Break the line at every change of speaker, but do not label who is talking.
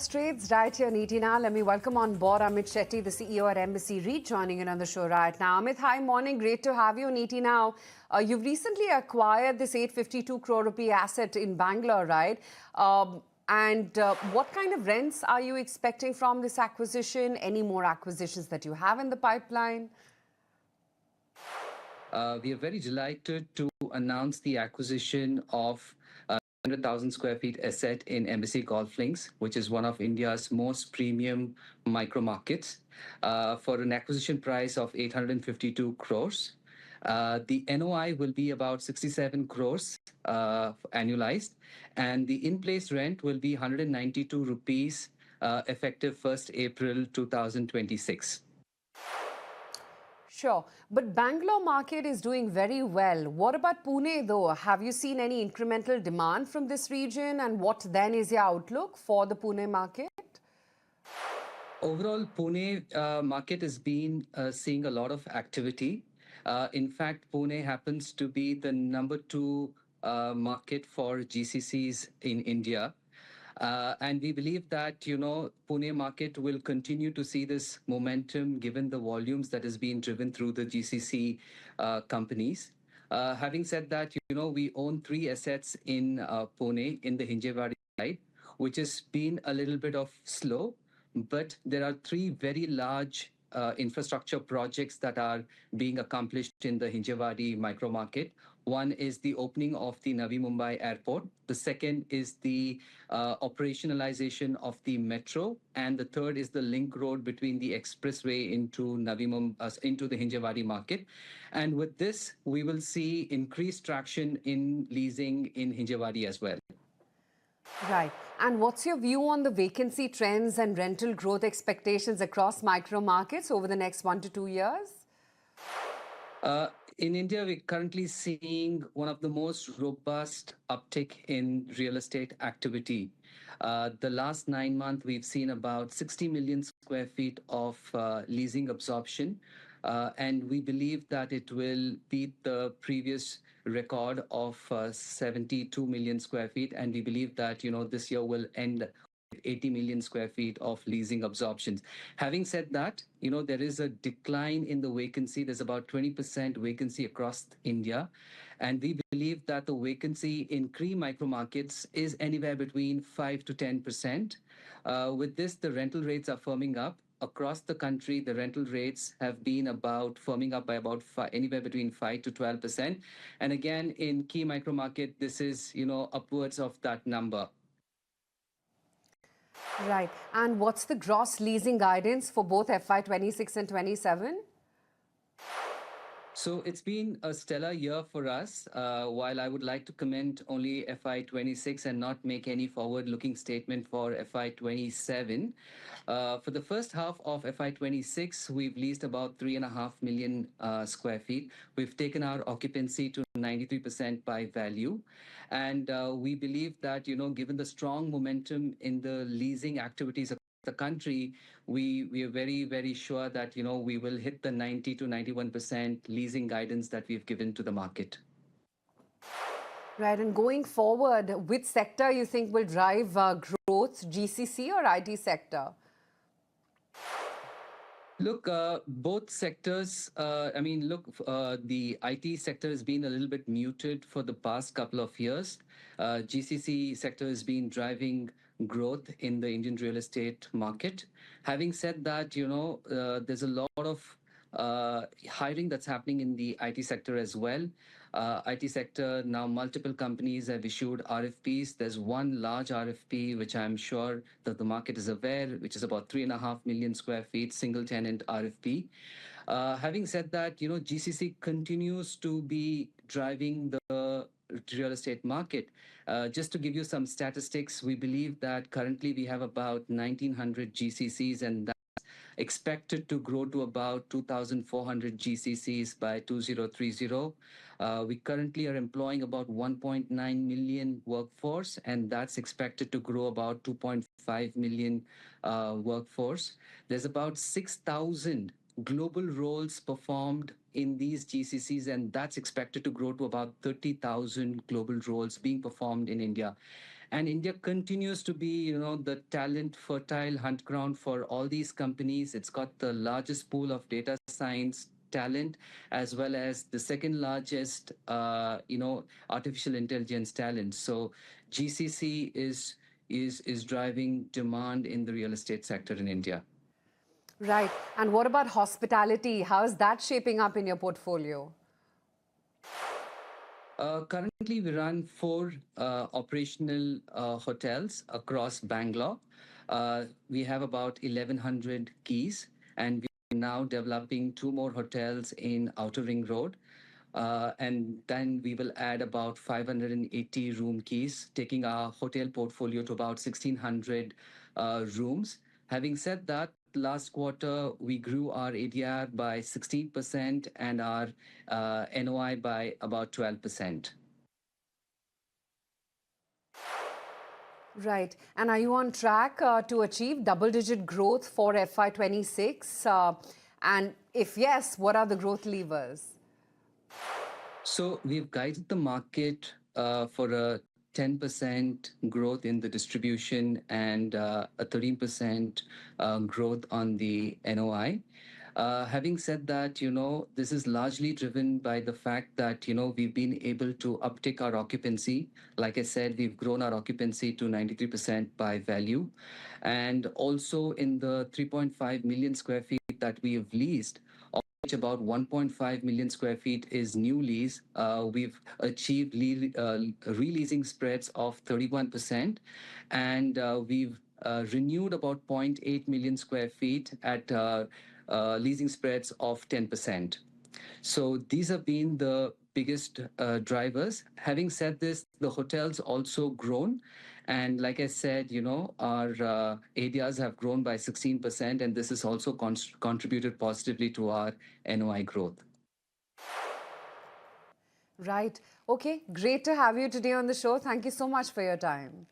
Forex Trades right here, Neeti. Now, let me welcome on board Amit Shetty, the CEO at Embassy REIT, joining in on the show right now. Amit, hi, morning. Great to have you, Neeti. Now, you've recently acquired this 852 crore rupee asset in Bangalore, right? What kind of rents are you expecting from this acquisition? Any more acquisitions that you have in the pipeline?
We are very delighted to announce the acquisition of 100,000 square feet asset in Embassy Golf Links, which is one of India's most premium micro markets, for an acquisition price of 852 crores. The NOI will be about 67 crores annualized, and the in-place rent will be 192 rupees effective 1st April 2026.
Sure. But Bangalore market is doing very well. What about Pune though? Have you seen any incremental demand from this region? And what then is your outlook for the Pune market?
Overall, Pune market has been seeing a lot of activity. In fact, Pune happens to be the number two market for GCCs in India. And we believe that, Pune market will continue to see this momentum given the volumes that has been driven through the GCC companies. Having said that, we own 3 assets in Pune in the Hinjewadi side, which has been a little bit of slow, but there are 3 very large infrastructure projects that are being accomplished in the Hinjewadi micro market. One is the opening of the Navi Mumbai airport. The second is the operationalization of the metro. And the third is the link road between the expressway into into the Hinjewadi market. And with this, we will see increased traction in leasing in Hinjewadi as well.
Right. And what's your view on the vacancy trends and rental growth expectations across micro markets over the next 1 to 2 years?
In India, we're currently seeing one of the most robust uptick in real estate activity. The last 9 months, we've seen about 60 million square feet of leasing absorption. And we believe that it will beat the previous record of 72 million square feet. And we believe that, this year will end 80 million square feet of leasing absorptions. Having said that, there is a decline in the vacancy. There's about 20% vacancy across India. And we believe that the vacancy in micro markets is anywhere between 5 to 10%. With this, the rental rates are firming up. Across the country, the rental rates have been firming up by about anywhere between 5 to 12%. And again, in key micro market, this is, upwards of that number.
Right. And what's the gross leasing guidance for both FY26 and 27?
So it's been a stellar year for us. While I would like to comment only FY26 and not make any forward-looking statement for FY27, for the first half of FY26, we've leased about 3.5 million square feet. We've taken our occupancy to 93% by value. And we believe that, given the strong momentum in the leasing activities across the country, we are very, very sure that, we will hit the 90 to 91% leasing guidance that we've given to the market.
Right. And going forward, which sector you think will drive growth, GCC or IT sector?
Look, both sectors, the IT sector has been a little bit muted for the past couple of years. GCC sector has been driving growth in the Indian real estate market. Having said that, there's a lot of hiring that's happening in the IT sector as well. IT sector, now multiple companies have issued RFPs. There's one large RFP, which I'm sure that the market is aware, which is about 3.5 million square feet, single tenant RFP. Having said that, GCC continues to be driving the real estate market. Just to give you some statistics, we believe that currently we have about 1,900 GCCs, and expected to grow to about 2,400 GCCs by 2030. We currently are employing about 1.9 million workforce, and that's expected to grow about 2.5 million workforce. There's about 6,000 global roles performed in these GCCs, and that's expected to grow to about 30,000 global roles being performed in India. And India continues to be, the talent fertile hunt ground for all these companies. It's got the largest pool of data science talent, as well as the second largest, artificial intelligence talent. So GCC is driving demand in the real estate sector in India.
Right. And what about hospitality? How is that shaping up in your portfolio?
Currently, we run four operational hotels across Bangalore. We have about 1,100 keys, and we're now developing two more hotels in Outer Ring Road. And then we will add about 580 room keys, taking our hotel portfolio to about 1,600 rooms. Having said that, last quarter we grew our ADR by 16% and our NOI by about 12%.
Right. And are you on track to achieve double-digit growth for FY26? And if yes, what are the growth levers?
So we've guided the market for a 10% growth in the distribution and a 13% growth on the NOI. Having said that, this is largely driven by the fact that, we've been able to uptick our occupancy. Like I said, we've grown our occupancy to 93% by value. And also in the 3.5 million square feet that we have leased, which about 1.5 million square feet is new lease. We've achieved releasing spreads of 31%, and we've renewed about 0.8 million square feet at leasing spreads of 10%. So these have been the biggest drivers. Having said this, the hotels also grown. And like I said, our ADRs have grown by 16%, and this has also contributed positively to our NOI growth.
Right. Okay. Great to have you today on the show. Thank you so much for your time.